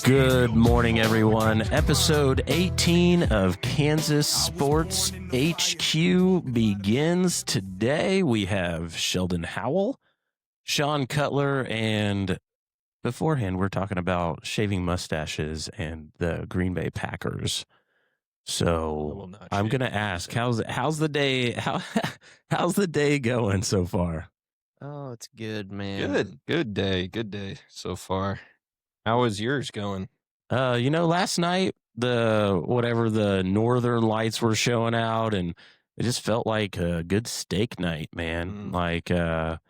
Good morning, everyone. Episode 18 of Kansas Sports HQ begins today. We have Sheldon Howell, Sean Cutler, and beforehand, we're talking about shaving mustaches and the Green Bay Packers. So I'm going to ask, how's the day? How's the day going so far? Oh, it's good, man. Good day so far. How is yours going? Last night the northern lights were showing out, and it just felt like a good steak night, man. Like a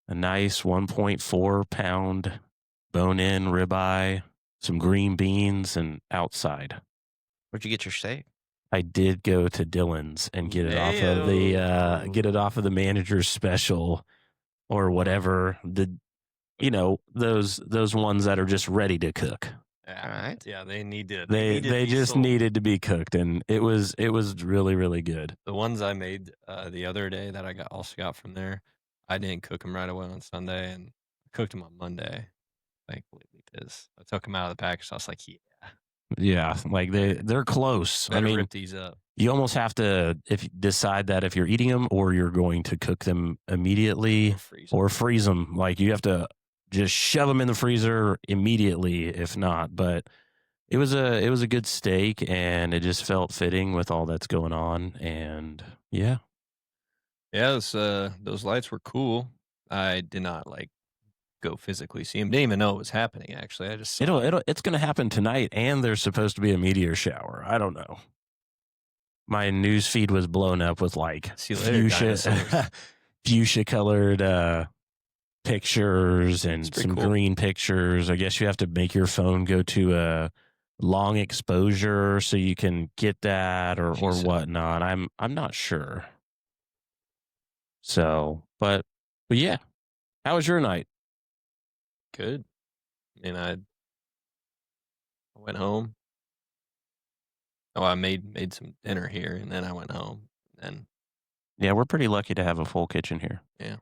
nice 1.4 pound bone-in ribeye, some green beans, and outside. Where'd you get your steak? I did go to Dillon's and get it off of the manager's special or whatever. Those ones that are just ready to cook. All right. Yeah, they needed. They just needed to be cooked, and it was really, really good. The ones I made the other day that I also got from there, I didn't cook them right away on Sunday, and I cooked them on Monday, thankfully, because I took them out of the package. So I was like, yeah, like they're close. Better I mean, rip these up. You almost have to decide that if you're eating them or you're going to cook them immediately or freeze them. Like you have to just shove them in the freezer immediately, if not. But it was a good steak, and it just felt fitting with all that's going on. And yeah, those lights were cool. I did not go physically see them. Didn't even know it was happening. Actually, I just saw it's going to happen tonight, and there's supposed to be a meteor shower. I don't know. My news feed was blown up with fuchsia colored pictures and some green pictures. I guess you have to make your phone go to a long exposure so you can get that or whatnot. I'm not sure. So, but yeah, how was your night? Good. And I went home. Oh, I made some dinner here, and then I went home. And yeah, we're pretty lucky to have a full kitchen here. Yeah.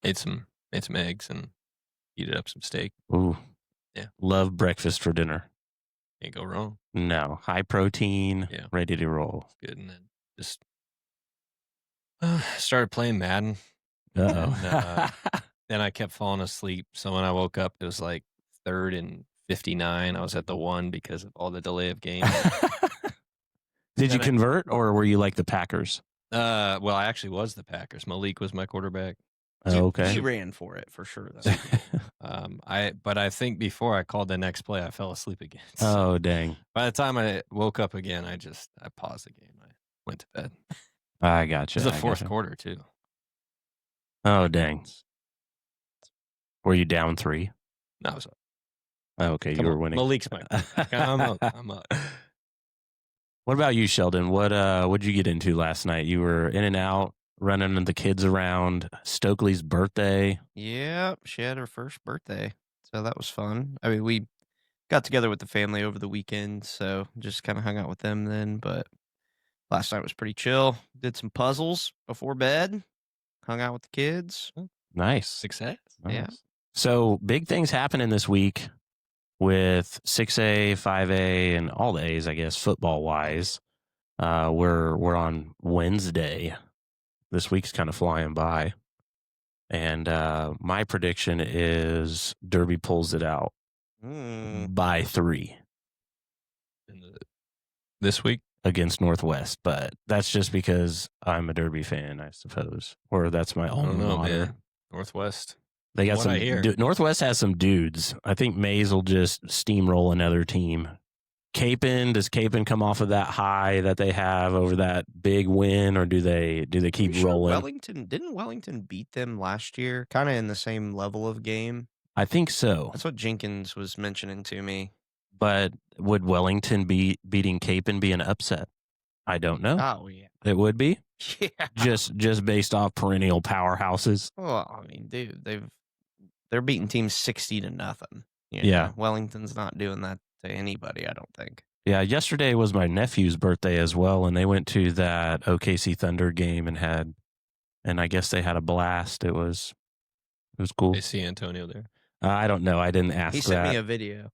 Made some eggs and heated up some steak. Ooh. Yeah. Love breakfast for dinner. Can't go wrong. No. High protein, ready to roll. Good. And then just started playing Madden. Uh-oh. Then I kept falling asleep. So when I woke up, it was like 3rd and 59. I was at the 1 because of all the delay of game. Did you convert, or were you like the Packers? Well, I actually was the Packers. Malik was my quarterback. Oh, okay. She ran for it for sure, though. But I think before I called the next play, I fell asleep again. So oh, dang. By the time I woke up again, I paused the game. I went to bed. I gotcha. It was the fourth quarter, too. Oh, dang. Were you down 3? No, I was up. Oh, okay, you were winning. Malik's my I'm up. What about you, Sheldon? What'd you get into last night? You were in and out, running the kids around. Stokely's birthday. Yeah, she had her first birthday, so that was fun. I mean, we got together with the family over the weekend, so just kind of hung out with them then. But last night was pretty chill. Did some puzzles before bed. Hung out with the kids. Nice. Success. Nice. Yeah. So big things happening this week with 6A, 5A, and all the A's, I guess, football-wise. We're on Wednesday. This week's kind of flying by. And my prediction is Derby pulls it out by 3. This week? Against Northwest. But that's just because I'm a Derby fan, I suppose. Or that's my own man. Northwest. They got some. Northwest has some dudes. I think Mays will just steamroll another team. Does Capon come off of that high that they have over that big win, or do they keep rolling? Didn't Wellington beat them last year? Kind of in the same level of game. I think so. That's what Jenkins was mentioning to me. But would Wellington beating Capon be an upset? I don't know. Oh yeah, it would be. Yeah, just based off perennial powerhouses. Well, I mean, dude, they're beating teams 60-0. Yeah, Wellington's not doing that to anybody, I don't think. Yeah, yesterday was my nephew's birthday as well, and they went to that OKC Thunder game and I guess they had a blast. It was cool. They see Antonio there. I don't know. I didn't ask He sent me that. a video.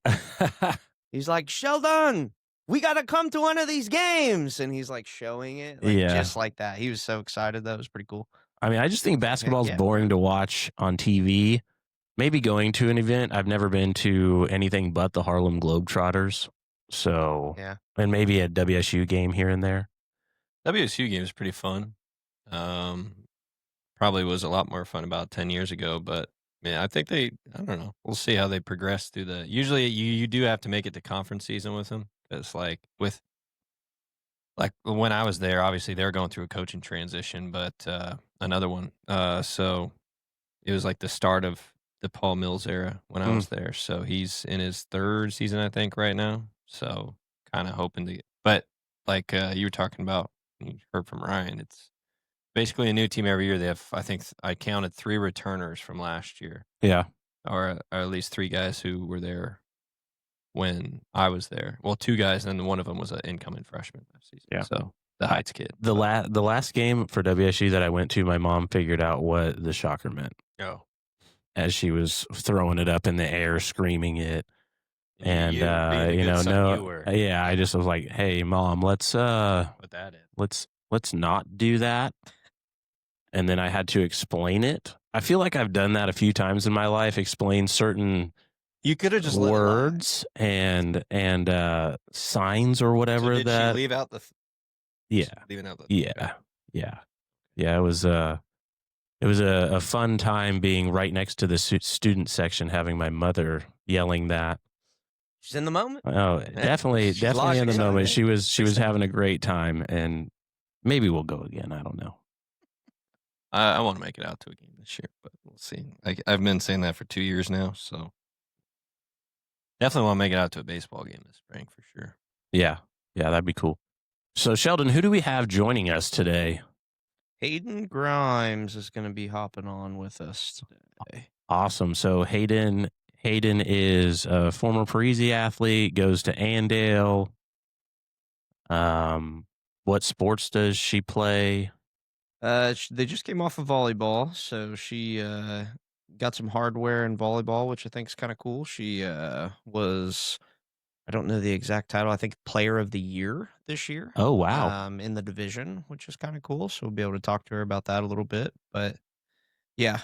He's like, Sheldon, we got to come to one of these games. And he's like showing it just like that. He was so excited. That was pretty cool. I mean, I just think basketball's boring to watch on TV. Maybe going to an event. I've never been to anything but the Harlem Globetrotters. So, and maybe a WSU game here and there. WSU game is pretty fun. Probably was a lot more fun about 10 years ago, but I think I don't know. We'll see how they progress through usually you do have to make it to conference season with them. It's like when I was there, obviously they were going through a coaching transition, but another one. So it was like the start of the Paul Mills era when I was there. So he's in his third season, I think, right now. So kind of hoping to, but like you were talking about, you heard from Ryan, it's basically a new team every year. They have, I think I counted 3 returners from last year. Yeah. Or at least 3 guys who were there when I was there. Well, 2 guys, and then one of them was an incoming freshman last season. Yeah. So the Heights kid. The last game for WSU that I went to, my mom figured out what the shocker meant. Oh. As she was throwing it up in the air, screaming it. And I just was like, "Hey, Mom, let's put that in. Let's not do that." And then I had to explain it. I feel like I've done that a few times in my life. Explain certain you could have just words and signs or whatever. So did she leave out the? Leaving out the. Yeah. It was a fun time being right next to the student section, having my mother yelling that. She's in the moment. Oh, definitely in the moment. She was having a great time, and maybe we'll go again. I don't know. I want to make it out to a game this year, but we'll see. I've been saying that for 2 years now, so definitely want to make it out to a baseball game this spring for sure. Yeah, that'd be cool. So, Sheldon, who do we have joining us today? Hayden Grimes is going to be hopping on with us today. Awesome. So Hayden is a former Parisi athlete, goes to Andale. What sports does she play? They just came off of volleyball, so she got some hardware in volleyball, which I think is kind of cool. She was, I don't know the exact title, I think Player of the Year this year. Oh, wow. In the division, which is kind of cool. So we'll be able to talk to her about that a little bit. But yeah,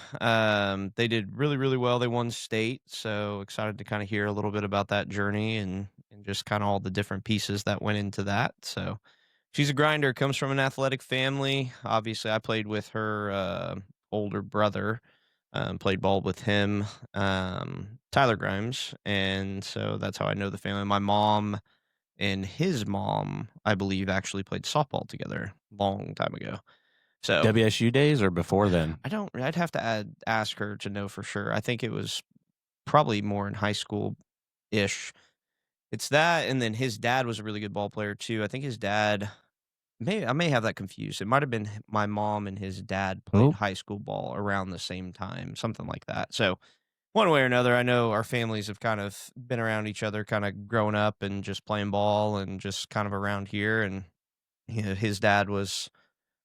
they did really, really well. They won state, so excited to kind of hear a little bit about that journey and just kind of all the different pieces that went into that. So she's a grinder, comes from an athletic family. Obviously, I played with her older brother, played ball with him, Tyler Grimes. And so that's how I know the family. My mom and his mom, I believe, actually played softball together a long time ago. So WSU days or before then? I'd have to ask her to know for sure. I think it was probably more in high school-ish. It's that, and then his dad was a really good ball player too. I think his dad, I may have that confused. It might have been my mom and his dad played high school ball around the same time, something like that. So one way or another, I know our families have kind of been around each other, kind of growing up and just playing ball and just kind of around here. And his dad was,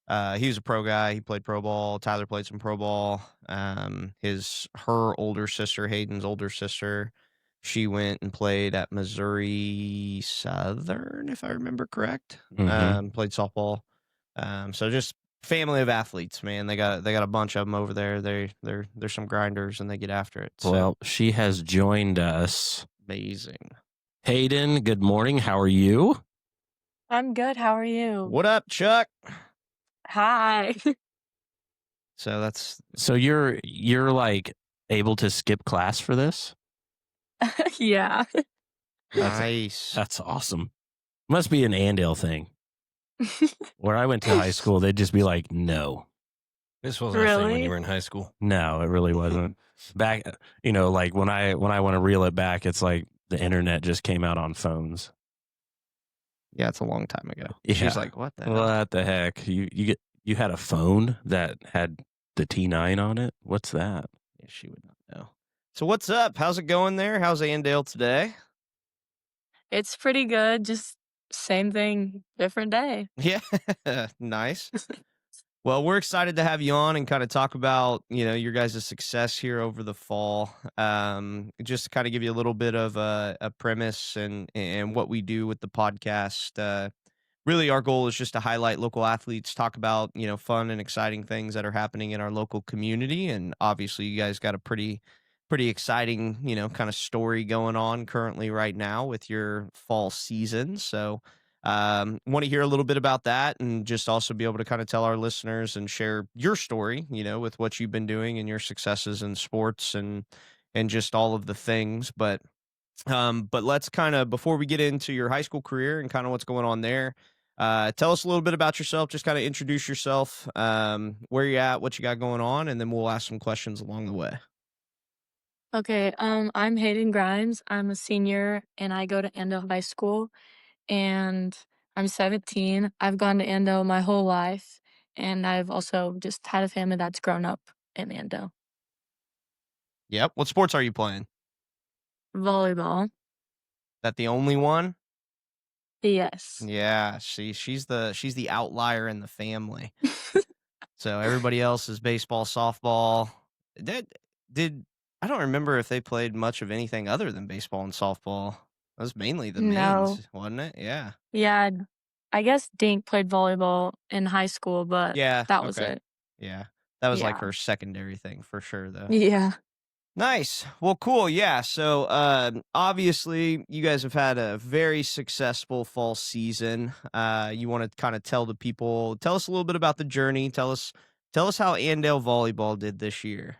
he was a pro guy. He played pro ball. Tyler played some pro ball. Her older sister, Hayden's older sister, she went and played at Missouri Southern, if I remember correct. Played softball. So just family of athletes, man. They got a bunch of them over there. They're some grinders and they get after it. So. Well, she has joined us. Amazing. Hayden, good morning. How are you? I'm good. How are you? What up, Chuck? Hi. So you're like able to skip class for this? Yeah. Nice. That's awesome. Must be an Andale thing. Where I went to high school, they'd just be like, no. This wasn't a thing when you were in high school. No, it really wasn't. Back, like when I want to reel it back, it's like the internet just came out on phones. Yeah, it's a long time ago. Yeah. She's like, what the hell? What the heck? You had a phone that had the T9 on it? What's that? Yeah, she would not know. So what's up? How's it going there? How's Andale today? It's pretty good. Just same thing, different day. Yeah, nice. Well, we're excited to have you on and kind of talk about, your guys' success here over the fall. Just to kind of give you a little bit of a premise and what we do with the podcast. Really, our goal is just to highlight local athletes, talk about, fun and exciting things that are happening in our local community. And obviously, you guys got a pretty exciting, kind of story going on currently right now with your fall season. So, want to hear a little bit about that and just also be able to kind of tell our listeners and share your story, with what you've been doing and your successes in sports and just all of the things. But let's kind of, before we get into your high school career and kind of what's going on there, tell us a little bit about yourself. Just kind of introduce yourself, where you at, what you got going on, and then we'll ask some questions along the way. Okay, I'm Hayden Grimes. I'm a senior and I go to Andale High School and I'm 17. I've gone to Andale my whole life and I've also just had a family that's grown up in Andale. Yep. What sports are you playing? Volleyball. That the only one? Yes. Yeah, she's the outlier in the family. So everybody else is baseball, softball. Did did I don't remember if they played much of anything other than baseball and softball. That was mainly the No. mains, wasn't it? Yeah. Yeah, I guess Dink played volleyball in high school, but Yeah. that was Okay. it. Yeah. That was like Yeah. her secondary thing for sure, though. Yeah. Nice. Well, cool. Yeah. So, obviously, you guys have had a very successful fall season. You want to kind of tell the people, tell us a little bit about the journey. Tell us how Andale Volleyball did this year.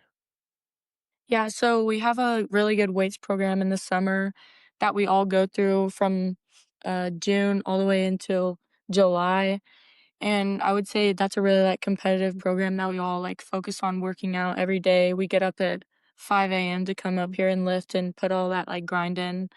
Yeah, so we have a really good weights program in the summer that we all go through from June all the way until July. And I would say that's a really like competitive program that we all like focus on working out every day. We get up at 5 a.m. to come up here and lift and put all that like grind in.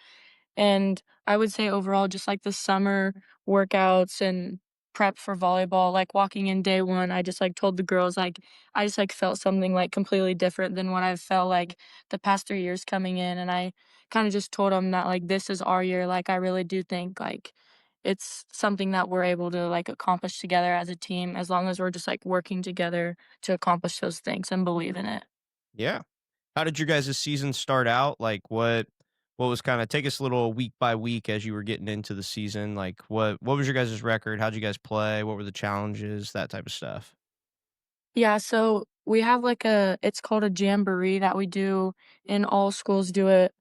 And I would say overall, just like the summer workouts and prep for volleyball, like walking in day one, I just like told the girls, like, I just like felt something like completely different than what I've felt like the past 3 years coming in. And I kind of just told them that, like, this is our year. Like, I really do think, like, it's something that we're able to like accomplish together as a team as long as we're just like working together to accomplish those things and believe in it. Yeah. How did your guys' season start out? Like, what was kind of take us a little week by week as you were getting into the season? Like, what was your guys' record? How'd you guys play? What were the challenges? That type of stuff. Yeah, so we have like it's called a jamboree that we do, and all schools do it.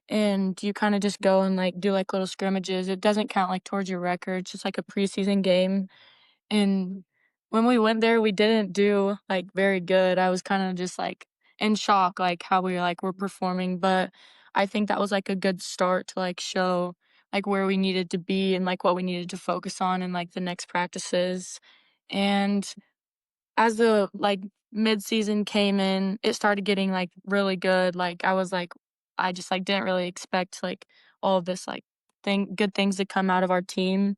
And you kind of just go and like do like little scrimmages. It doesn't count like towards your record. It's just like a preseason game. And when we went there, we didn't do like very good. I was kind of just like in shock, like how we like were performing. But I think that was like a good start to like show like where we needed to be and like what we needed to focus on in like the next practices. And as the like mid-season came in, it started getting like really good. Like I was like I just like didn't really expect like all of this like good things to come out of our team.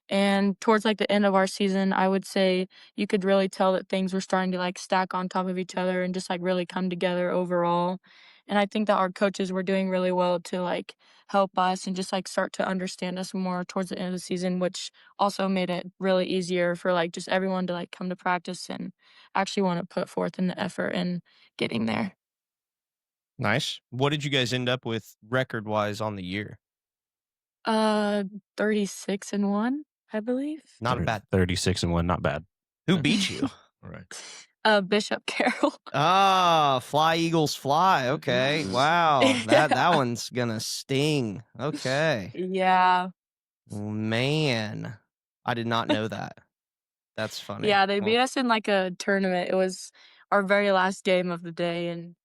And towards like the end of our season, I would say you could really tell that things were starting to like stack on top of each other and just like really come together overall. And I think that our coaches were doing really well to like help us and just like start to understand us more towards the end of the season, which also made it really easier for like just everyone to like come to practice and actually want to put forth in the effort and getting there. Nice. What did you guys end up with record wise on the year? Uh 36-1, I believe. Not a bad. 36-1, not bad. Who beat you? All right. Bishop Carroll. Ah, fly Eagles fly. Okay. Wow. That Yeah. one's gonna sting. Okay. Yeah. Man. I did not know that. That's funny. Yeah, they Well, beat us in like a tournament. It was our very last game of the day, and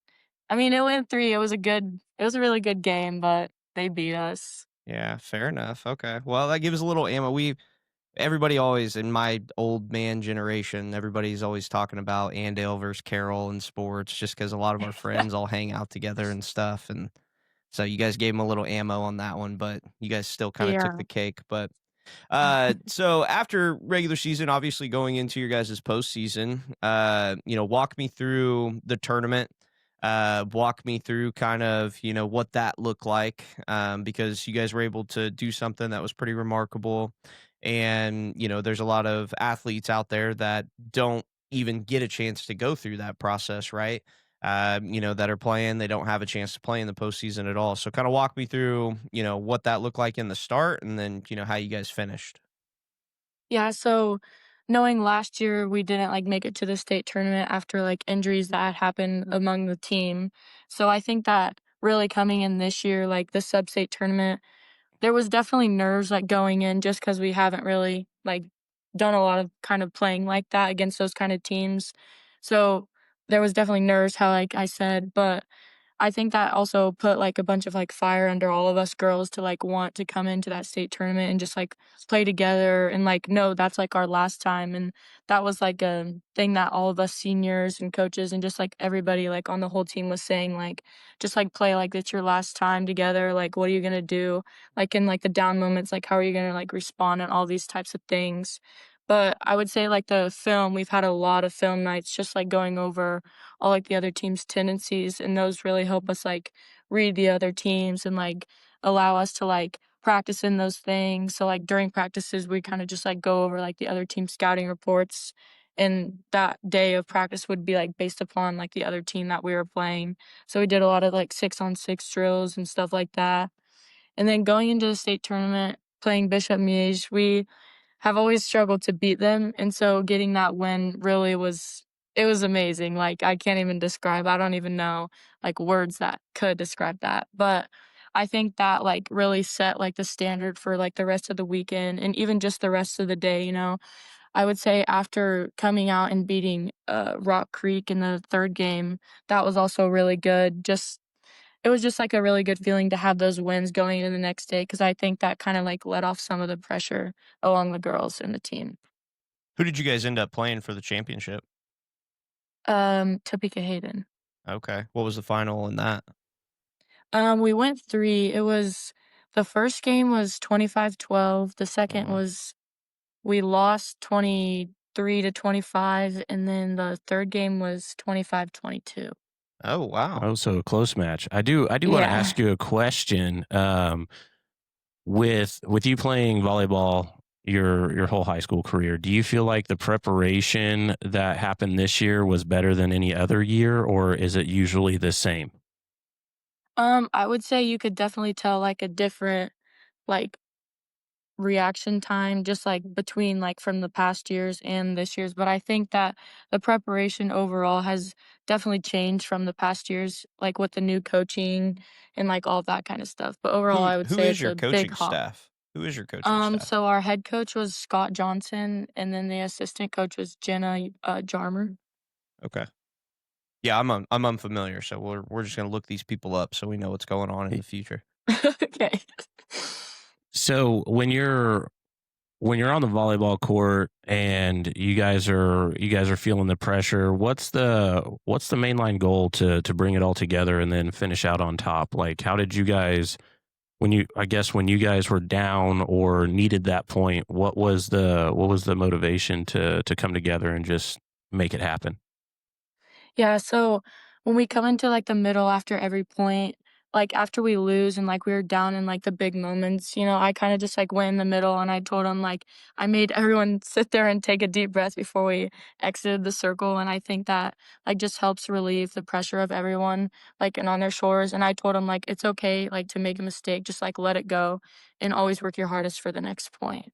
I mean, it went 3. It was a really good game, but they beat us. yeah, fair enough. Okay. Well, that gives a little ammo. Everybody always in my old man generation, everybody's always talking about Andale versus Carroll in sports, just because a lot of our friends all hang out together and stuff. And so you guys gave them a little ammo on that one, but you guys still kind of took Yeah. the cake. But so after regular season, obviously going into your guys' postseason, walk me through the tournament. Walk me through kind of, what that looked like, because you guys were able to do something that was pretty remarkable. And, there's a lot of athletes out there that don't even get a chance to go through that process, right? That are playing, they don't have a chance to play in the postseason at all. So kind of walk me through, what that looked like in the start and then, how you guys finished. Yeah, so knowing last year we didn't like make it to the state tournament after like injuries that had happened among the team. So I think that really coming in this year, like the sub-state tournament, there was definitely nerves like going in just because we haven't really like done a lot of kind of playing like that against those kind of teams. So there was definitely nerves, how like I said, but I think that also put, like, a bunch of, like, fire under all of us girls to, like, want to come into that state tournament and just, like, play together and, like, know that's, like, our last time, and that was, like, a thing that all of us seniors and coaches and just, like, everybody, like, on the whole team was saying, like, "Just, like, play like it's your last time together, like, what are you gonna do?" Like, in, like, the down moments, like, how are you gonna, like, respond and all these types of things. But I would say, like, the film, we've had a lot of film nights just, like, going over all like the other team's tendencies, and those really help us like read the other teams and like allow us to like practice in those things. So like during practices we kind of just like go over like the other team scouting reports, and that day of practice would be like based upon like the other team that we were playing. So we did a lot of like 6-on-6 drills and stuff like that. And then going into the state tournament, playing Bishop Miege, we have always struggled to beat them, and so getting that win really was it was amazing, like, I can't even describe I don't even know, like, words that could describe that, but I think that, like, really set, like, the standard for, like, the rest of the weekend and even just the rest of the day, you know? I would say after coming out and beating, Rock Creek in the 3rd game, that was also really good, just it was just, like, a really good feeling to have those wins going into the next day because I think that kinda, like, let off some of the pressure along the girls and the team. Who did you guys end up playing for the championship? Topeka Hayden. Okay. What was the final in that? We went 3. It was the first game was 25-12, the Oh, second wow. was we lost 23-25, and then the 3rd game was 25-22. Oh, wow. Oh, so a close match. I do want to Yeah. ask you a question. With you playing volleyball your whole high school career, do you feel like the preparation that happened this year was better than any other year, or is it usually the same? I would say you could definitely tell, like, a different, like, reaction time just, like, between, like, from the past years and this year's, but I think that the preparation overall has definitely changed from the past years, like, with the new coaching and, like, all that kinda stuff, but overall, Who I would who say is it's your a big coaching hop. staff? Who is your coaching staff? So our head coach was Scott Johnson, and then the assistant coach was Jenna, Jarmer. Okay. Yeah, I'm unfamiliar, so we're just gonna look these people up so we know what's going on in the future. Okay. So when you're on the volleyball court and you guys are feeling the pressure, what's the mainline goal to bring it all together and then finish out on top? Like, how did you guys when you guys were down or needed that point, what was the motivation to come together and just make it happen? Yeah, so when we come into, like, the middle after every point, like, after we lose and, like, we were down in, like, the big moments, you know, I kinda just, like, went in the middle and I told them like, I made everyone sit there and take a deep breath before we exited the circle, and I think that, like, just helps relieve the pressure of everyone, like, and on their shoulders, and I told them like, "It's okay, like, to make a mistake, just, like, let it go and always work your hardest for the next point."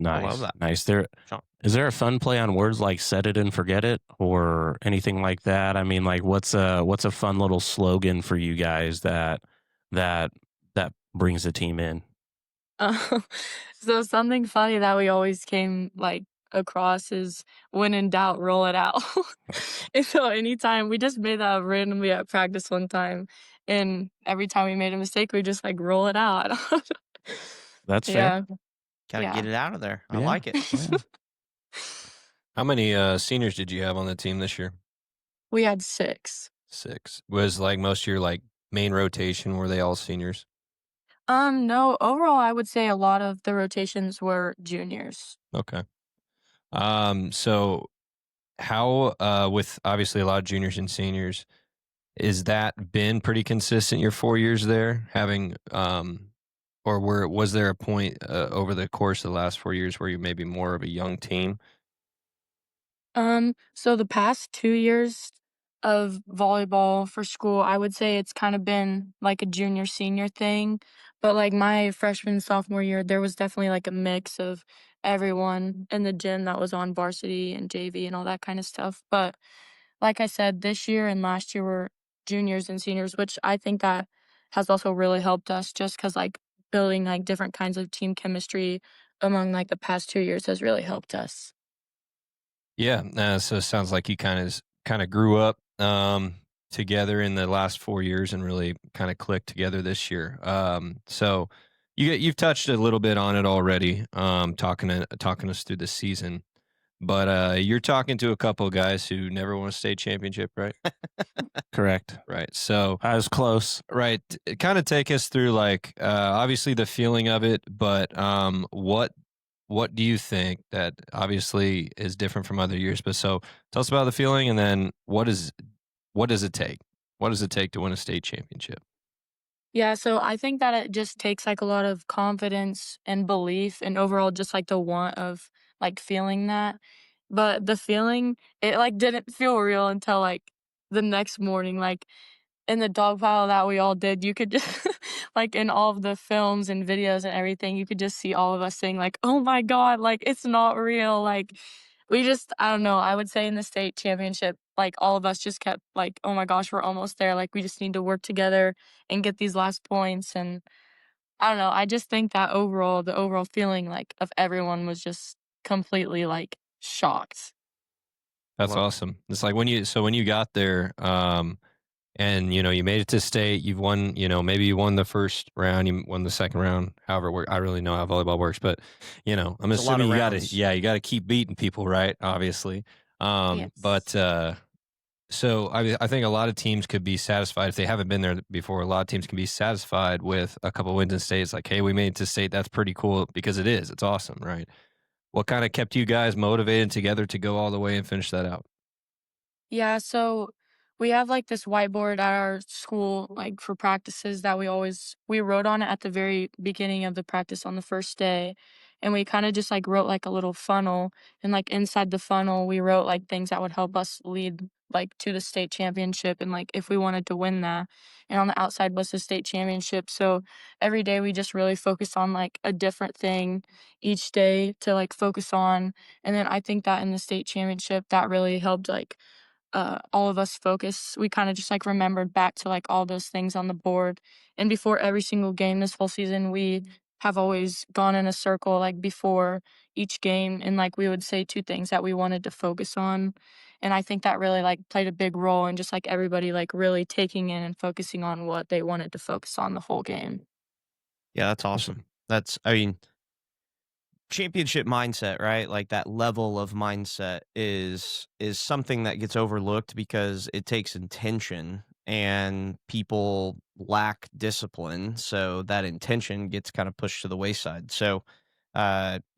I love Nice, that. nice. Is there a fun play on words like "set it and forget it" or anything like that? I mean, like, what's a fun little slogan for you guys that that brings the team in? Um, so something funny that we always came, like, across is, "When in doubt, roll it out." And so anytime we just made that up randomly at practice one time, and every time we made a mistake, we just, like, roll it out. That's fair. Yeah, Gotta yeah. get it out of there. I Yeah, like it. yeah. How many seniors did you have on the team this year? We had 6. 6. Was like most of your like main rotation, were they all seniors? No, overall, I would say a lot of the rotations were juniors. Okay. So how with obviously a lot of juniors and seniors, is that been pretty consistent your 4 years there having or was there a point over the course of the last 4 years where you're maybe more of a young team? So the past 2 years of volleyball for school, I would say it's kind of been like a junior senior thing. But like my freshman sophomore year, there was definitely like a mix of everyone in the gym that was on varsity and JV and all that kind of stuff. But like I said, this year and last year were juniors and seniors, which I think that has also really helped us just because like building like different kinds of team chemistry among like the past 2 years has really helped us. Yeah, so it sounds like you kind of grew up together in the last 4 years and really kind of clicked together this year. So you've touched a little bit on it already, talking us through the season. But you're talking to a couple of guys who never won a state championship, right? Correct. Right. So I was close. right, kind of take us through like obviously the feeling of it, but what do you think that obviously is different from other years? But so tell us about the feeling, and then what does it take? What does it take to win a state championship? Yeah, so I think that it just takes like a lot of confidence and belief and overall just like the want of like feeling that. But the feeling, it like didn't feel real until like the next morning. Like in the dog pile that we all did, you could just like in all of the films and videos and everything, you could just see all of us saying like, "Oh my God, like it's not real." Like we just I don't know, I would say in the state championship, like all of us just kept like, "Oh my gosh, we're almost there. Like we just need to work together and get these last points." And I don't know, I just think that overall, the overall feeling like of everyone was just completely like shocked. That's Well, awesome. It's like when you got there, and you made it to state. You've won. Maybe you won the first round. You won the second round. However, it worked. I really know how volleyball works, but I'm it's a lot assuming of you got to. rounds. Yeah, you got to keep beating people, right? Obviously. Yes. But so I think a lot of teams could be satisfied if they haven't been there before. A lot of teams can be satisfied with a couple wins in state. It's like, hey, we made it to state. That's pretty cool because it is. It's awesome, right? What kind of kept you guys motivated together to go all the way and finish that out? Yeah, so we have like this whiteboard at our school, like for practices that we wrote on it at the very beginning of the practice on the first day. And we kind of just like wrote like a little funnel. And like inside the funnel, we wrote like things that would help us lead like to the state championship and like if we wanted to win that. And on the outside was the state championship. So every day we just really focused on like a different thing each day to like focus on. And then I think that in the state championship, that really helped like all of us focus. We kind of just like remembered back to like all those things on the board. And before every single game this whole season, we have always gone in a circle like before each game and like we would say two things that we wanted to focus on. And I think that really like played a big role in just like everybody like really taking in and focusing on what they wanted to focus on the whole game. Yeah, that's awesome. I mean, championship mindset, right? Like that level of mindset is something that gets overlooked because it takes intention and people lack discipline, so that intention gets kind of pushed to the wayside. So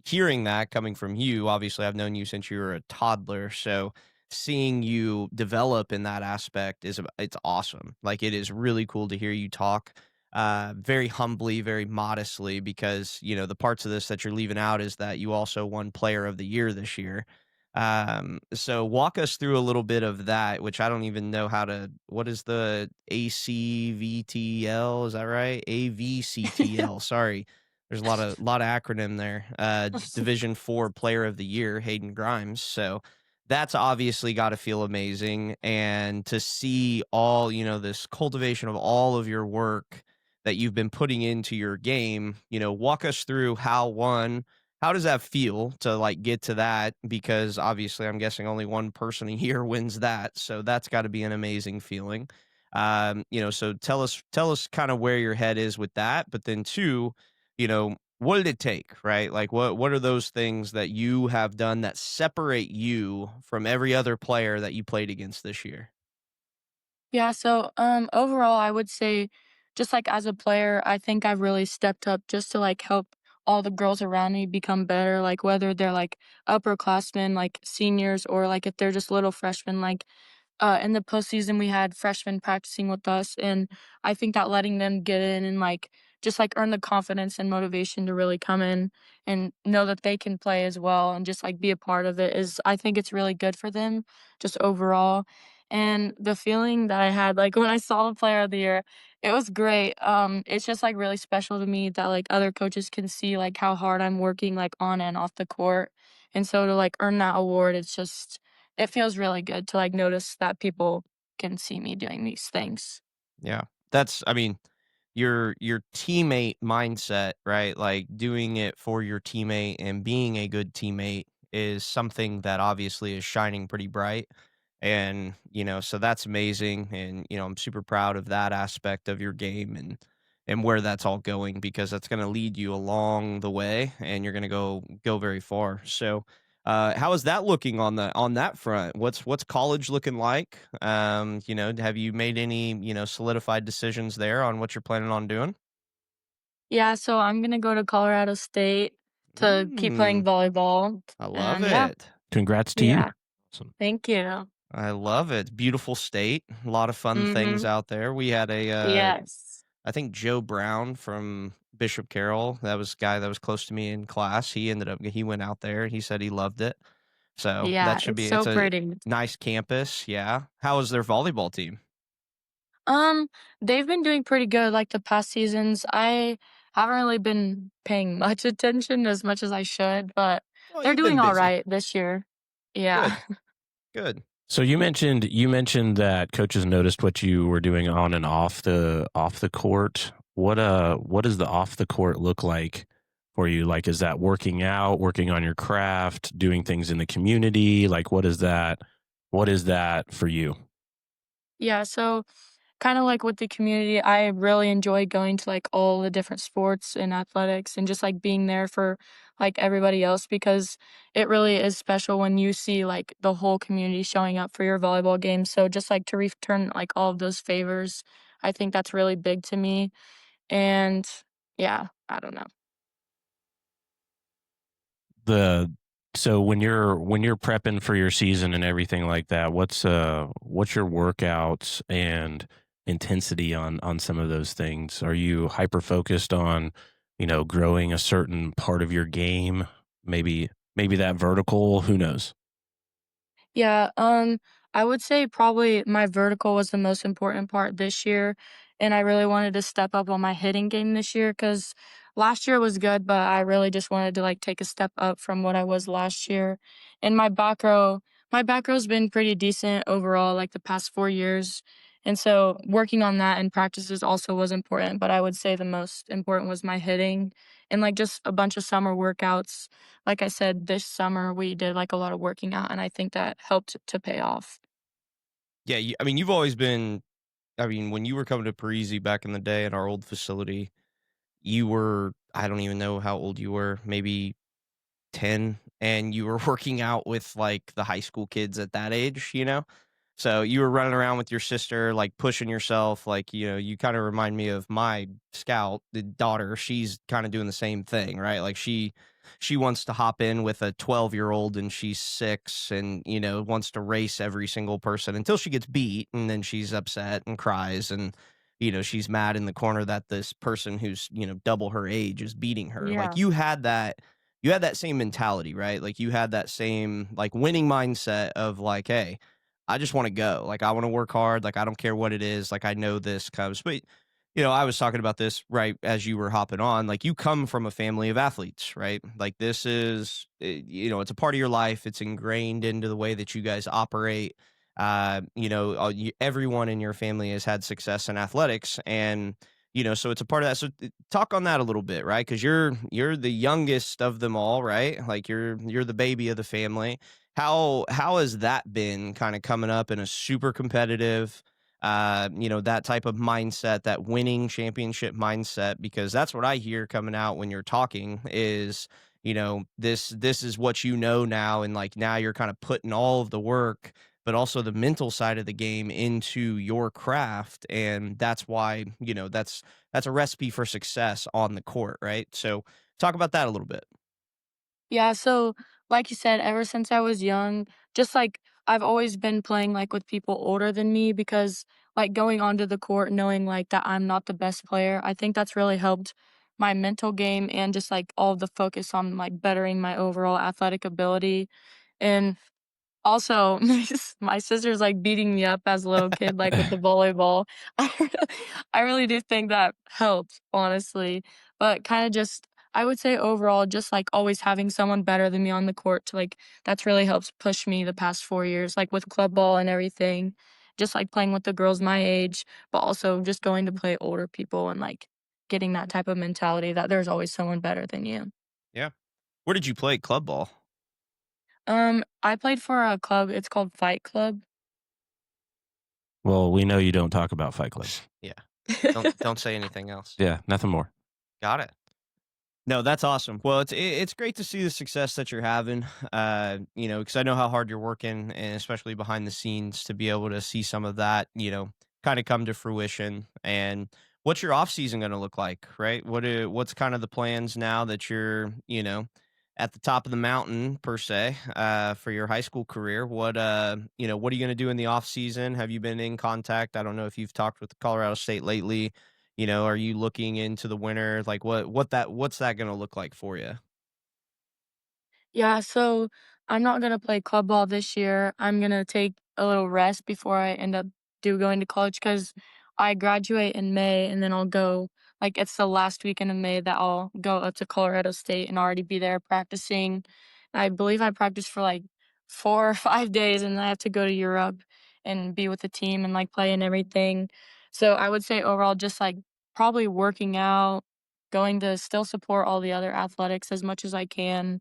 hearing that coming from you, obviously I've known you since you were a toddler, so seeing you develop in that aspect it's awesome. Like it is really cool to hear you talk very humbly, very modestly, because the parts of this that you're leaving out is that you also won Player of the Year this year. So walk us through a little bit of that, which I don't even know how to. What is the ACVTL? Is that right? AVCTL. Sorry, there's a lot of acronym there. Division 4 Player of the Year, Hayden Grimes. So that's obviously got to feel amazing, and to see all this cultivation of all of your work that you've been putting into your game. Walk us through how does that feel to like get to that? Because obviously I'm guessing only one person a year wins that. So that's got to be an amazing feeling. So tell us kind of where your head is with that. But then two, what did it take, right? Like what are those things that you have done that separate you from every other player that you played against this year? Yeah, so overall I would say just like as a player, I think I've really stepped up just to like help all the girls around me become better, like whether they're like upperclassmen, like seniors, or like if they're just little freshmen, like in the postseason, we had freshmen practicing with us, and I think that letting them get in and like just like earn the confidence and motivation to really come in and know that they can play as well and just like be a part of it is I think it's really good for them just overall. And the feeling that I had like when I saw the player of the year, it was great. It's just like really special to me that like other coaches can see like how hard I'm working like on and off the court. And so to like earn that award, it feels really good to like notice that people can see me doing these things. Yeah. I mean, your teammate mindset, right? Like doing it for your teammate and being a good teammate is something that obviously is shining pretty bright. And, so that's amazing. And, I'm super proud of that aspect of your game and where that's all going because that's going to lead you along the way and you're going to go very far. So, how is that looking on that front? What's college looking like? Have you made any, solidified decisions there on what you're planning on doing? Yeah, so I'm gonna go to Colorado State to keep playing Mm, volleyball. I love And yeah, it. Congrats to you. yeah, Awesome. thank you. I love it. Beautiful state. A lot of fun things Mhm. out there. We had Yes. I think Joe Brown from Bishop Carroll. That was a guy that was close to me in class. He went out there. He said he loved it. So Yeah, it's it's so a pretty. nice campus. Yeah. How was their volleyball team? Um, they've been doing pretty good like the past seasons. I haven't really been paying much attention as much as I should, but Well, they're you've been doing all busy. right this year. Yeah. Good. Good. So you mentioned that coaches noticed what you were doing on and off the court. What does the off the court look like for you? Like, is that working out, working on your craft, doing things in the community? Like, what is that? What is that for you? Yeah, so kind of like with the community, I really enjoy going to like all the different sports and athletics and just like being there for like everybody else because it really is special when you see like the whole community showing up for your volleyball game. So just like to return like all of those favors, I think that's really big to me. And yeah, I don't know. The so when you're prepping for your season and everything like that, what's your workouts and intensity on some of those things? Are you hyper focused on, growing a certain part of your game? Maybe that vertical, who knows? Yeah, I would say probably my vertical was the most important part this year, and I really wanted to step up on my hitting game this year because last year was good, but I really just wanted to like take a step up from what I was last year. And my back row's been pretty decent overall, like the past 4 years. And so working on that in practices also was important, but I would say the most important was my hitting and like just a bunch of summer workouts like I said, this summer we did like a lot of working out, and I think that helped to pay off. Yeah. I mean, you've always been, I mean, when you were coming to Parisi back in the day at our old facility, I don't even know how old you were, maybe 10, and you were working out with like the high school kids at that age. So you were running around with your sister, like pushing yourself, like, you kind of remind me of my scout, the daughter. She's kind of doing the same thing, right? Like she wants to hop in with a 12-year-old and she's 6 and, wants to race every single person until she gets beat and then she's upset and cries and she's mad in the corner that this person who's, double her age is beating her. Like Yeah. you had that same mentality, right? Like you had that same like winning mindset of like, hey, I just want to go. Like I want to work hard. Like I don't care what it is. Like I know this comes. But I was talking about this right as you were hopping on. Like you come from a family of athletes, right? Like this is, it's a part of your life. It's ingrained into the way that you guys operate. Everyone in your family has had success in athletics, and so it's a part of that. So talk on that a little bit, right? Because you're the youngest of them all, right? Like you're the baby of the family. How has that been kind of coming up in a super competitive, that type of mindset, that winning championship mindset? Because that's what I hear coming out when you're talking is, this is what you know now, and like now you're kind of putting all of the work but also the mental side of the game into your craft, and that's why that's a recipe for success on the court, right? So talk about that a little bit. Yeah, so like you said, ever since I was young, just like I've always been playing, like, with people older than me because, like, going onto the court knowing, like, that I'm not the best player, I think that's really helped my mental game and just, like, all of the focus on, like, bettering my overall athletic ability, and also, my sister's, like, beating me up as a little kid, like, with the volleyball. I really do think that helped, honestly, but kinda just I would say overall, just, like, always having someone better than me on the court to, like that's really helps push me the past 4 years, like, with club ball and everything, just, like, playing with the girls my age, but also just going to play older people and, like, getting that type of mentality that there's always someone better than you. Yeah. Where did you play club ball? I played for a club, it's called Fight Club. Well, we know you don't talk about Fight Club. Yeah. Don't say anything else. Yeah, nothing more. Got it. No, that's awesome. Well, it's great to see the success that you're having. Because I know how hard you're working, and especially behind the scenes, to be able to see some of that, kind of come to fruition. And what's your off season going to look like, right? What's kind of the plans now that you're, at the top of the mountain per se, for your high school career? What are you going to do in the off season? Have you been in contact? I don't know if you've talked with Colorado State lately. Are you looking into the winter? Like what's that gonna look like for you? Yeah, so I'm not gonna play club ball this year. I'm gonna take a little rest before I end up going to college because I graduate in May and then I'll go like it's the last weekend of May that I'll go up to Colorado State and already be there practicing. I believe I practice for like 4 or 5 days and then I have to go to Europe and be with the team and like play and everything. So I would say overall just like probably working out, going to still support all the other athletics as much as I can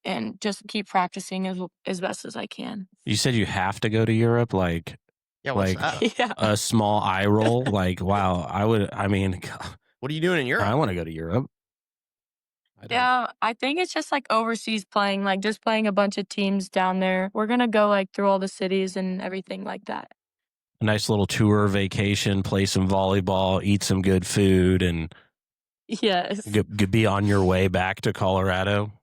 and just keep practicing as best as I can. You said you have to go to Europe, Yeah, what's like that? Yeah. a small eye roll. Like, wow, I mean, What are you doing in I Europe? want to go to Europe. Yeah, I think it's just, like, overseas playing, like, just playing a bunch of teams down there. We're gonna go, like, through all the cities and everything like that. A nice little tour vacation, play some volleyball, eat some good food, and Yes. be on your way back to Colorado.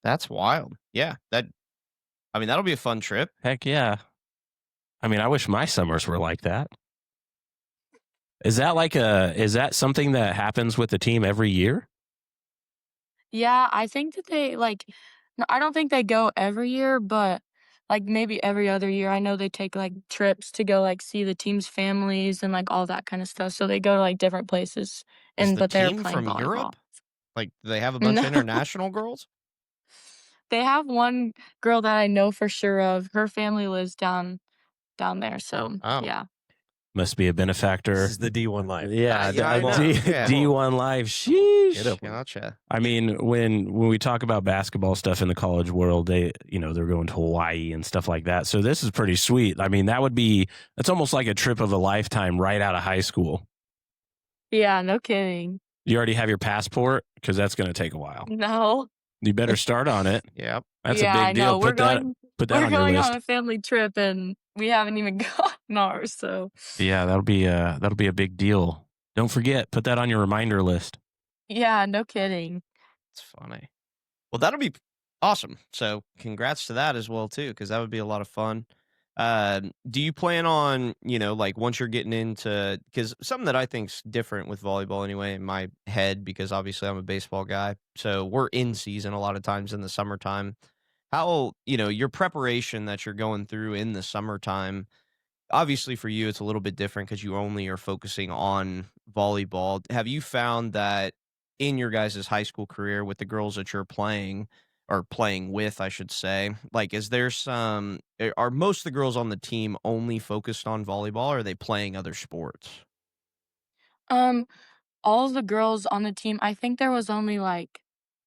That's wild. Yeah, that'll be a fun trip. Heck yeah. I mean, I wish my summers were like that. Is that something that happens with the team every year? Yeah, I think that they, like no, I don't think they go every year, but, like, maybe every other year. I know they take, like, trips to go, like, see the team's families and, like, all that kinda stuff, so they go to, like, different places, Is the but they're team playing from volleyball. Europe? Like, do they have a bunch No. of international girls? They have one girl that I know for sure of. Her family lives down there, so, Oh. yeah. Must be a benefactor. This is the D1 life. Yeah, I know. Yeah. D1 live. Sheesh. Get up. Gotcha. I mean, when we talk about basketball stuff in the college world, they're going to Hawaii and stuff like that. So this is pretty sweet. I mean, that's almost like a trip of a lifetime right out of high school. Yeah, no kidding. You already have your passport? Because that's going to take a while. No. You better start on it. Yep. That's Yeah, a I big deal. know. Put that We're on your going list. on a family trip, and we haven't even gotten ours, so Yeah, that'll be a big deal. Don't forget, put that on your reminder list. yeah, no kidding. It's funny. Well, that'll be awesome. So congrats to that as well too, because that would be a lot of fun. Do you plan on, like once you're getting into, because something that I think's different with volleyball anyway in my head, because obviously I'm a baseball guy, so we're in season a lot of times in the summertime. How, your preparation that you're going through in the summertime, obviously for you it's a little bit different because you only are focusing on volleyball. Have you found that in your guys' high school career with the girls that you're playing or playing with, I should say, like are most of the girls on the team only focused on volleyball, or are they playing other sports? Um, all of the girls on the team, I think there was only, like,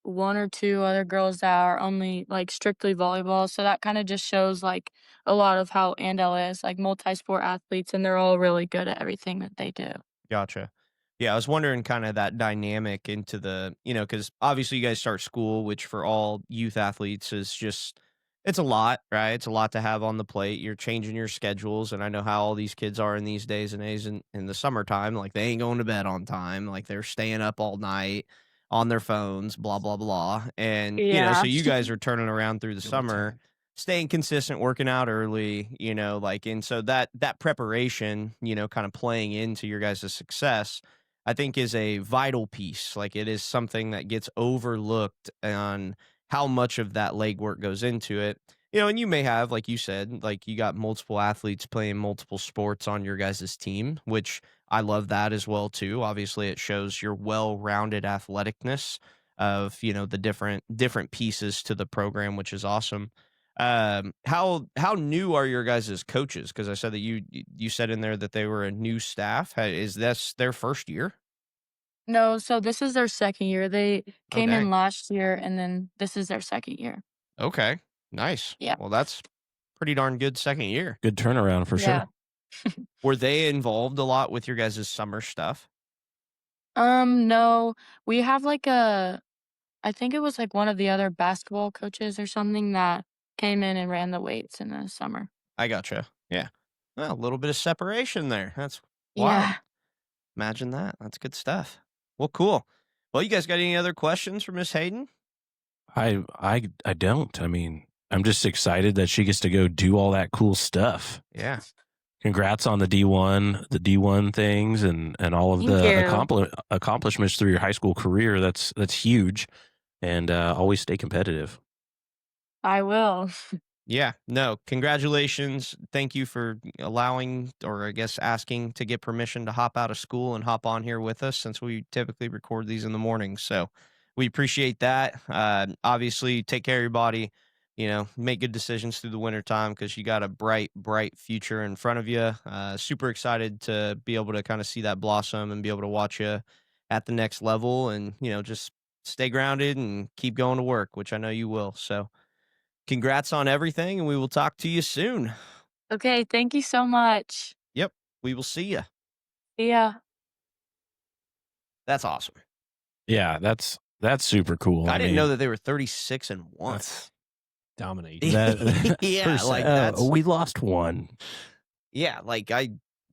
1 or 2 other girls that are only, like, strictly volleyball, so that kinda just shows, like, a lot of how Andale is, like, multi-sport athletes, and they're all really good at everything that they do. Gotcha. Yeah, I was wondering kind of that dynamic into the, because obviously you guys start school, which for all youth athletes is just, it's a lot, right? It's a lot to have on the plate. You're changing your schedules. And I know how all these kids are in these days and days in the summertime. Like they ain't going to bed on time. Like they're staying up all night on their phones, blah, blah, blah. And, Yeah. so you guys are turning around through the Feel my summer. time. staying consistent, working out early, and so that preparation, kind of playing into your guys' success, I think is a vital piece. Like it is something that gets overlooked on how much of that legwork goes into it. And you may have, like you said, like you got multiple athletes playing multiple sports on your guys' team, which I love that as well too. Obviously, it shows your well-rounded athleticness of, the different pieces to the program, which is awesome. How new are your guys' coaches? Because I said that you said in there that they were a new staff. Is this their first year? No, so this is their second year. They Oh, came in dang. last year, and then this is their second year. Okay, nice. Yeah. Well, that's pretty darn good second year. Good turnaround for Yeah. sure. Were they involved a lot with your guys' summer stuff? No, we have I think it was like one of the other basketball coaches or something that came in and ran the weights in the summer. I gotcha. Yeah. Well, a little bit of separation there. That's wild. Yeah. Imagine that. That's good stuff. Well, cool. Well, you guys got any other questions for Miss Hayden? I don't. I mean, I'm just excited that she gets to go do all that cool stuff. Yeah. Congrats on the D1 things and all of Thank the you. accomplishments through your high school career. That's huge, and always stay competitive. I will. Yeah, no, congratulations. Thank you for allowing, or I guess asking to get permission to hop out of school and hop on here with us, since we typically record these in the morning. So we appreciate that. Obviously, take care of your body, make good decisions through the winter time, because you got a bright, bright future in front of you. Super excited to be able to kind of see that blossom and be able to watch you at the next level, and, just stay grounded and keep going to work, which I know you will. So, congrats on everything, and we will talk to you soon. Okay, thank you so much. Yep, we will see you. See ya. That's awesome. Yeah, that's super cool. I didn't mean, know that they were 36-1. That's dominating. Yeah, like that's we lost one. yeah, like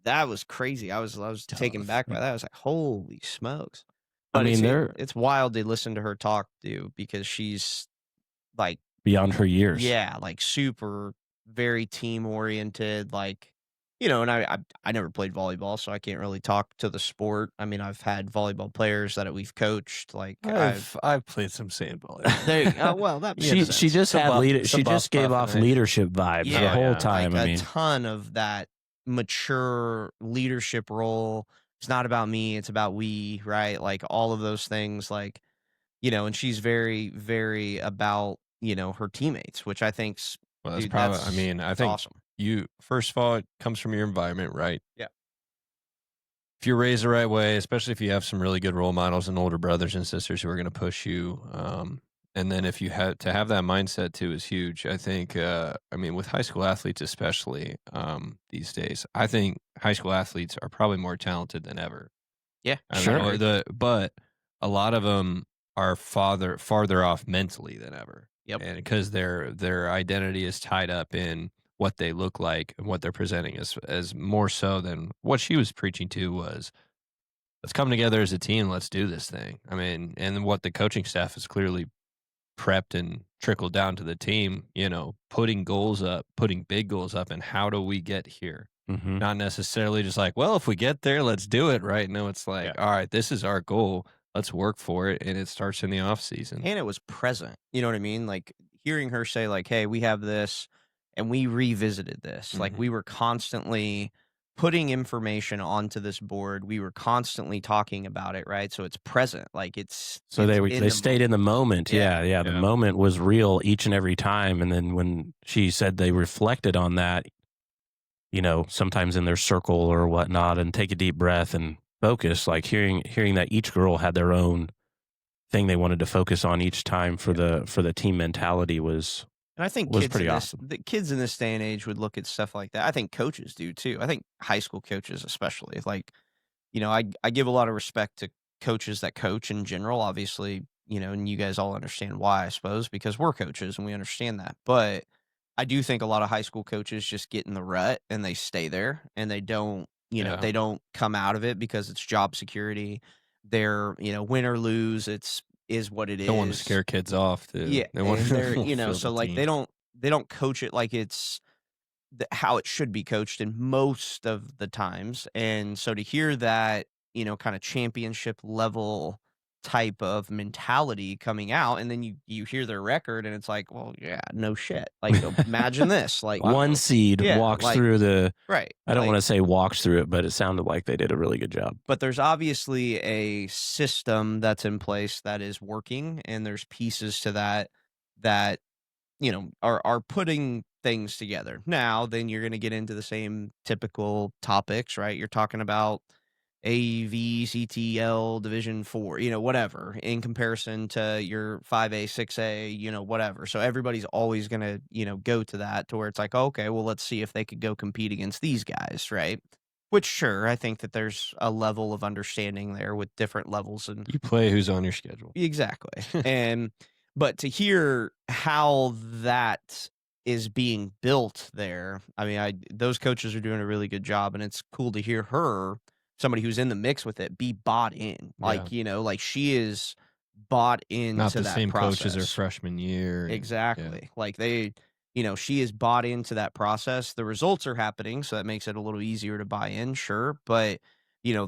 that was crazy. I was taken Tough. back by that. I was like, holy smokes. I But mean, it's wild to listen to her talk, dude, because she's like, beyond her years. yeah, like super, very team oriented, like, and I never played volleyball, so I can't really talk to the sport. I mean, I've had volleyball players that we've coached. Like I've played some sandball. well, that makes She sense. just Some had buff- she some just buff gave off buffing. leadership vibes the Yeah, whole yeah. time. like I a mean, ton of that mature leadership role. It's not about me, it's about we, right? Like all of those things, like, and she's very, very about, her teammates, which I think's, Well, that's dude, probably. that's I mean, I that's think awesome. you first of all, it comes from your environment, right? Yeah. If you're raised the right way, especially if you have some really good role models and older brothers and sisters who are going to push you, and then if you have to have that mindset too is huge. I think. I mean, with high school athletes especially these days, I think high school athletes are probably more talented than ever. Yeah, I Sure. mean, but a lot of them are farther off mentally than ever. Yep. And because their identity is tied up in what they look like and what they're presenting as more so than what she was preaching to was, let's come together as a team, let's do this thing. I mean, and what the coaching staff has clearly prepped and trickled down to the team, putting goals up, putting big goals up, and how do we get here? Mhm. Not necessarily just like, well, if we get there, let's do it, right? No, it's like, Yeah. all right, this is our goal. Let's work for it. And it starts in the off season. And it was present. You know what I mean? Like hearing her say, like, hey, we have this and we revisited this. Like Mhm. we were constantly putting information onto this board. We were constantly talking about it, right? So it's present. Like So it's they in they the stayed in the moment. Yeah. Yeah. The Yeah. moment was real each and every time. And then when she said they reflected on that, sometimes in their circle or whatnot, and take a deep breath and focus, like hearing that each girl had their own thing they wanted to focus on each time for the team mentality was And I think was pretty awesome. the kids in this day and age would look at stuff like that. I think coaches do too. I think high school coaches especially. Like, I give a lot of respect to coaches that coach in general, obviously, and you guys all understand why, I suppose, because we're coaches and we understand that. But I do think a lot of high school coaches just get in the rut and they stay there and they don't, Yeah. they don't come out of it because it's job security. They're, win or lose, is what it is. Don't want to scare kids off, too. Yeah, They want and they're, fulfill so the like team. they don't coach it like it's how it should be coached in most of the times. And so to hear that, kind of championship level type of mentality coming out, and then you hear their record and it's like, well, yeah, no shit. Like imagine this. Like One seed yeah, walks like, through the. right. I don't like, want to say walks through it, but it sounded like they did a really good job. But there's obviously a system that's in place that is working, and there's pieces to that are putting things together. Now, then you're going to get into the same typical topics, right? You're talking about AVCTL Division 4, whatever, in comparison to your 5A, 6A, whatever. So everybody's always going to, go to that to where it's like, okay, well, let's see if they could go compete against these guys, right? Which, sure, I think that there's a level of understanding there with different levels and You play who's on your schedule. exactly. But to hear how that is being built there, I mean, those coaches are doing a really good job, and it's cool to hear her, somebody who's in the mix with it, be bought in. Like, like she is bought into Not the that same process. coach as her freshman year. Exactly. Like she is bought into that process. The results are happening, so that makes it a little easier to buy in, sure. But,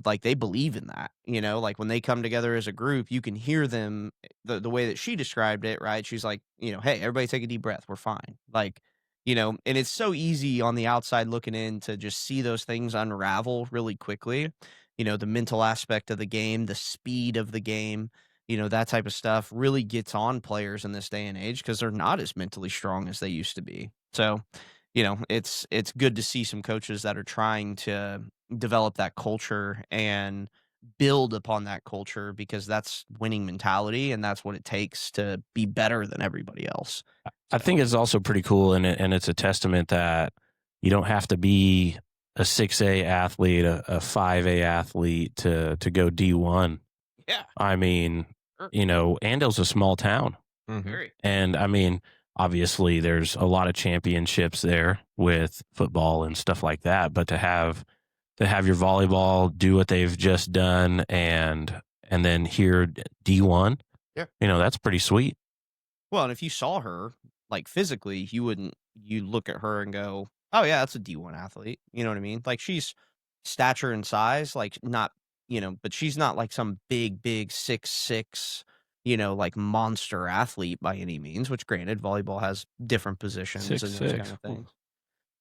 like they believe in that, like when they come together as a group, you can hear them the way that she described it, right? She's like, hey, everybody take a deep breath. We're fine. Like, and it's so easy on the outside looking in to just see those things unravel really quickly. The mental aspect of the game, the speed of the game, that type of stuff really gets on players in this day and age because they're not as mentally strong as they used to be. So, it's good to see some coaches that are trying to develop that culture and build upon that culture because that's winning mentality and that's what it takes to be better than everybody else. I think it's also pretty cool, and it's a testament that you don't have to be a 6A athlete, a 5A athlete to go D1. Yeah. I mean, Sure. Andale's a small town. Mm-hmm. Very. And I mean, obviously there's a lot of championships there with football and stuff like that, but to have your volleyball do what they've just done and then here D1, Yeah. that's pretty sweet. Well, and if you saw her like physically, you look at her and go, oh yeah, that's a D1 athlete. You know what I mean? Like she's stature and size, like not, but she's not like some big 6'6", like monster athlete by any means, which granted, volleyball has different positions and those kind of things.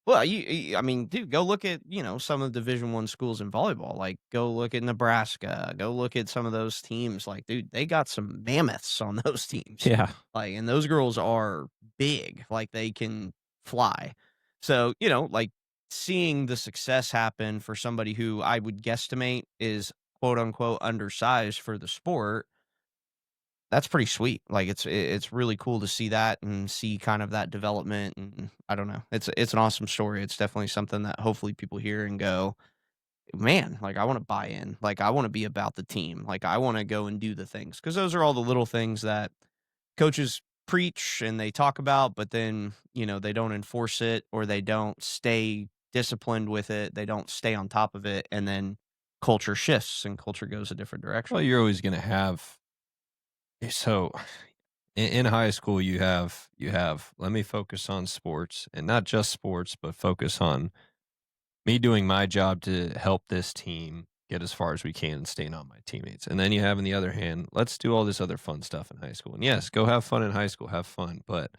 Well, I mean, dude, go look at, some of the Division I schools in volleyball. Like, go look at Nebraska. Go look at some of those teams. Like, dude, they got some mammoths on those teams. Yeah. Like, and those girls are big. Like, they can fly. So, like, seeing the success happen for somebody who I would guesstimate is quote unquote undersized for the sport, that's pretty sweet. Like it's really cool to see that and see kind of that development. And I don't know, it's an awesome story. It's definitely something that hopefully people hear and go, man, like I want to buy in. Like I want to be about the team. Like I want to go and do the things because those are all the little things that coaches preach and they talk about, but then they don't enforce it or they don't stay disciplined with it. They don't stay on top of it, and then culture shifts and culture goes a different direction. Well, you're always going to have. So in high school, you have, let me focus on sports and not just sports, but focus on me doing my job to help this team get as far as we can and staying on my teammates. And then you have, on the other hand, let's do all this other fun stuff in high school. And yes, go have fun in high school, have fun. But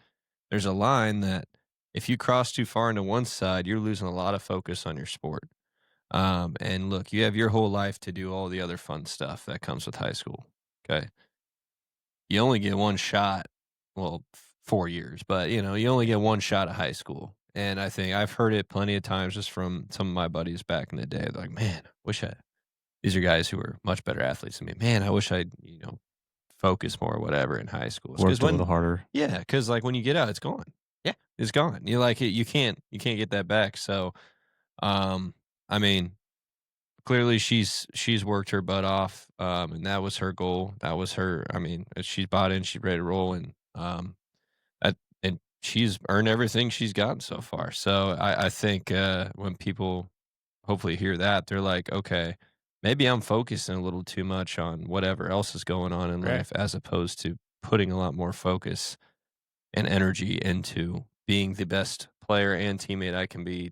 there's a line that if you cross too far into one side, you're losing a lot of focus on your sport. And look, you have your whole life to do all the other fun stuff that comes with high school. Okay. You only get one shot, well, 4 years, but you only get one shot at high school. And I think I've heard it plenty of times just from some of my buddies back in the day. They're like, man, these are guys who are much better athletes than me. Man, I wish I'd, focus more or whatever in high school. Worked a little harder. Yeah. Cause like when you get out, it's gone. Yeah. It's gone. You like it. You can't get that back. So, I mean, clearly she's worked her butt off. And that was her goal. That was her. I mean, she's bought in, she's ready to roll. And, and she's earned everything she's gotten so far. So I think, when people hopefully hear that, they're like, okay, maybe I'm focusing a little too much on whatever else is going on in life, as opposed to putting a lot more focus and energy into being the best player and teammate I can be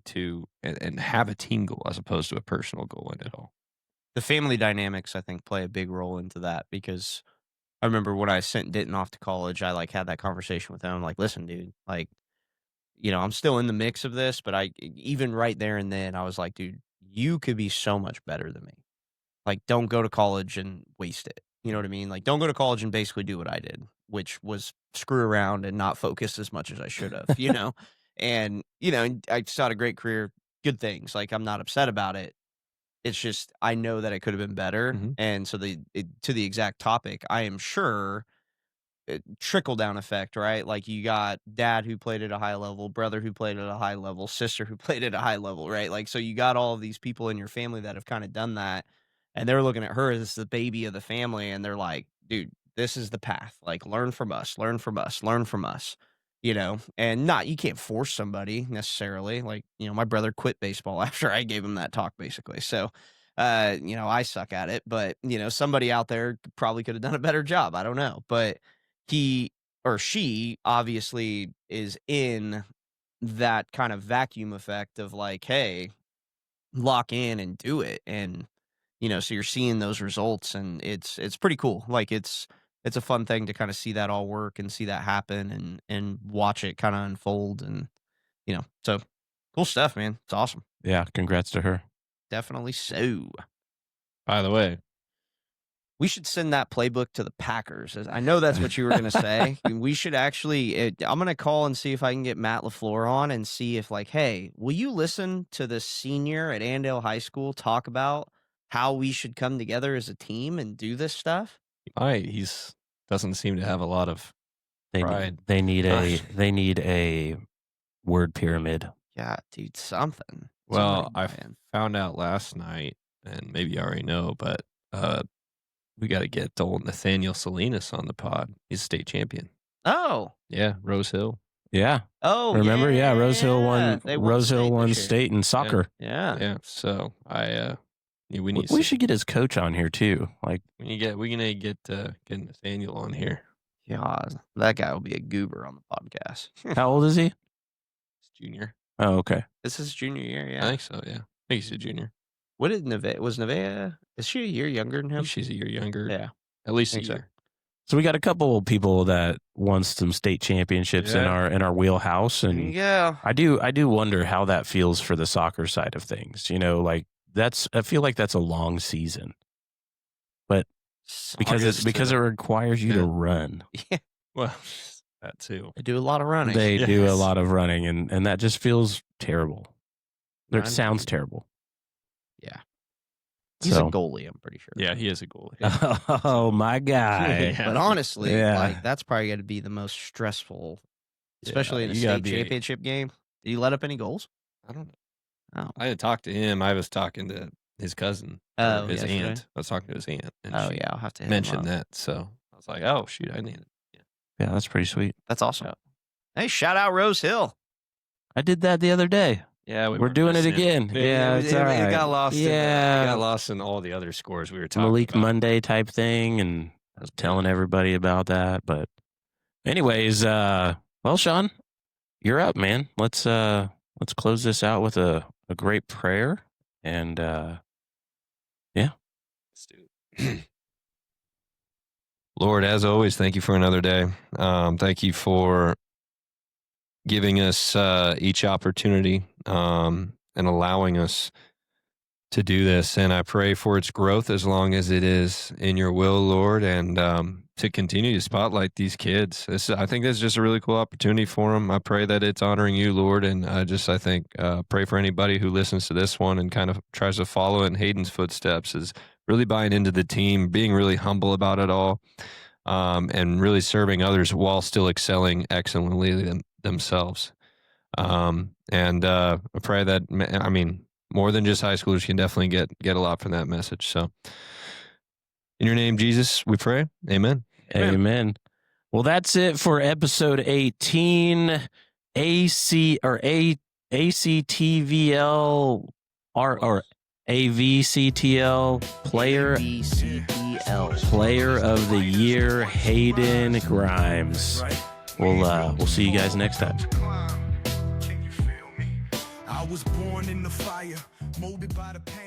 and have a team goal as opposed to a personal goal in it all. The family dynamics, I think, play a big role into that because I remember when I sent Denton off to college, I like had that conversation with him. I'm like, listen, dude, like, I'm still in the mix of this, but even right there and then I was like, dude, you could be so much better than me. Like, don't go to college and waste it. You know what I mean? Like, don't go to college and basically do what I did, which was screw around and not focus as much as I should have, And, I just had a great career, good things. Like, I'm not upset about it. It's just, I know that it could have been better. Mhm. And so to the exact topic, I am sure trickle down effect, right? Like you got dad who played at a high level, brother who played at a high level, sister who played at a high level, right? Like, so you got all of these people in your family that have kind of done that. And they're looking at her as the baby of the family. And they're like, dude, this is the path. Like, learn from us, learn from us, learn from us, and you can't force somebody necessarily. Like, my brother quit baseball after I gave him that talk, basically. So, I suck at it, but, somebody out there probably could have done a better job. I don't know. But he or she obviously is in that kind of vacuum effect of like, hey, lock in and do it. And, so you're seeing those results and it's pretty cool. Like it's a fun thing to kind of see that all work and see that happen and watch it kind of unfold. And, so cool stuff, man. It's awesome. Yeah, congrats to her. Definitely so. By the way, We should send that playbook to the Packers. I know that's what you were going to say. We should actually I'm going to call and see if I can get Matt LaFleur on and see if like, hey, will you listen to the senior at Andale High School talk about how we should come together as a team and do this stuff? he's doesn't seem to have a lot of pride. They need Gosh. a word pyramid. Yeah, dude, something. Well, Somebody, I man. found out last night, and maybe you already know, but we got to get old Nathaniel Salinas on the pod. He's state champion. Oh. Yeah, Rose Hill. Yeah. Oh, Remember? Yeah, Rose Hill won. They Rose Hill state won this year. state in soccer. Yeah. Yeah. So we need. We should get his coach on here too. Like, we gonna get Nathaniel on here. Yeah, that guy will be a goober on the podcast. how old is he? He's junior. Oh, okay. This is junior year, yeah. I think so. Yeah, I think he's a junior. What did Nevaeh? Is she a year younger than I him? think she's a year younger. Yeah. At least a Think so. year. So we got a couple of people that won some state championships in our wheelhouse, There you and go. I do wonder how that feels for the soccer side of things. Like I feel like that's a long season, but because it requires you to run. Yeah, Well, that too. they do a lot of running. They do a Yes. lot of running, and that just feels terrible. It Run. sounds terrible. Yeah. He's So- a goalie, I'm pretty sure. Yeah, he is a goalie. Oh my guy! Yeah. But honestly, Yeah. like that's probably got to be the most stressful, especially in a you gotta state be- championship game. Did he let up any goals? I don't know. Oh. I didn't talk to him. I was talking to his cousin, Oh, or his yesterday? aunt. I was talking to his aunt, and Oh she yeah, I'll have to hit him mentioned up. that. So I was like, "Oh shoot, I need it." Yeah, that's pretty sweet. That's awesome. Hey, shout out Rose Hill. I did that the other day. Yeah, We're doing it again. Yeah, it's all right. It got lost. Yeah. It got lost in all the other scores we were talking Malik about. Monday type thing, and I was telling everybody about that. But anyways, well, Sean, you're up, man. Let's close this out with a great prayer, and Let's do it. Lord, as always, thank you for another day. Thank you for giving us each opportunity and allowing us to do this. And I pray for its growth as long as it is in your will, Lord, and to continue to spotlight these kids. I think this is just a really cool opportunity for them. I pray that it's honoring you, Lord, and I think pray for anybody who listens to this one and kind of tries to follow in Hayden's footsteps, is really buying into the team, being really humble about it all, and really serving others while still excelling excellently themselves. And I pray that, more than just high schoolers can definitely get a lot from that message. So in your name, Jesus, we pray. Amen. Amen. Well, that's it for episode 18. ACTVL or AVCTL player of the year, Hayden Grimes. We'll see you guys next time. was born in the fire, molded by the pain.